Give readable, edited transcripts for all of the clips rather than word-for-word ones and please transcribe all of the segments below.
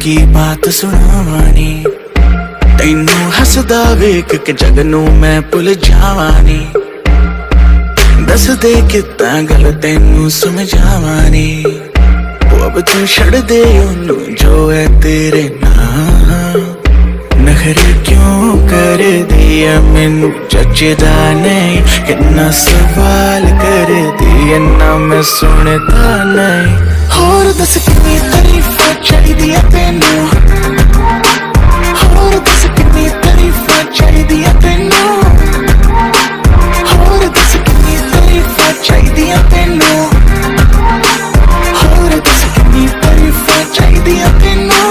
की बात सुनावानी तैनू हसदा वेख के जग नू मैं भुल जावानी दस दे किता गल तैनू समझावानी अब तू छड़ दे ओनू जो है तेरे नाम नखरे क्यों कर दिया मैनू जचदा नहीं कितना सवाल कर दिया ना मैं सुनता नहीं होर दस कितनी तारीफां चाहिदियां तैनू होर दस कितनी तारीफां चाहिदियां तैनू होर दस कितनी तारीफां चाहिदियां तैनू होर दस कितनी तारीफां चाहिदियां तैनू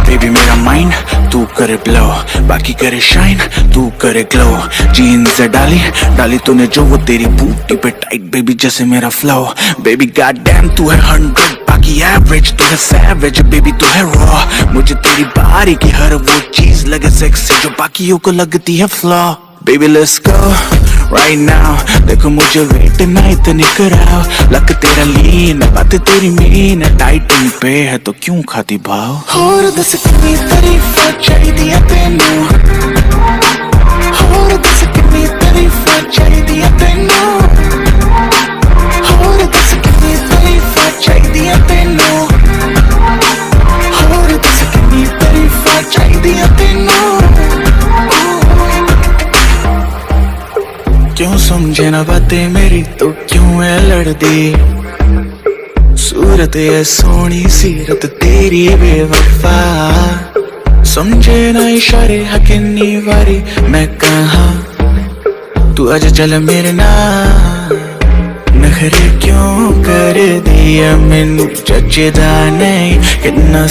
बेबी मेरा माइंड तू करे ब्लो बाकी करे शाइन तू करे ग्लो जीन्स डाली डाली तूने जो वो तेरी बूटी पे टाइट बेबी जैसे मेरा फ्लो बेबी गॉड डैम तू है 100 बाकी एवरेज तू है सैवेज बेबी तू है रॉ मुझे तेरी बारी की हर वो चीज लगे सेक्सी जो बाकियों को लगती है flaw baby let's go right now देखो मुझे वेट ना इतनी कराओ लक तेरा लीन बात तेरी मीन डाइटिंग पे है तो क्यों खाती भाव और दस कितनी तारीफां चाहिदियां तैनू और दस कितनी तारीफां चाहिदियां तैनू और दस कितनी तारीफां चाहिदियां तैनू और दस कितनी तारीफां चाहिदियां तैनू क्यों समझे ना बातें मेरी तो क्यों है लड़दी सूरत है सोनी सीरत तेरी बेवफा समझे ना इशारे हकिन्नी वारी मैं कहा तू आज चल मेरे नाल नखरे क्यों कर दिया मैनू जचदा नहीं कितना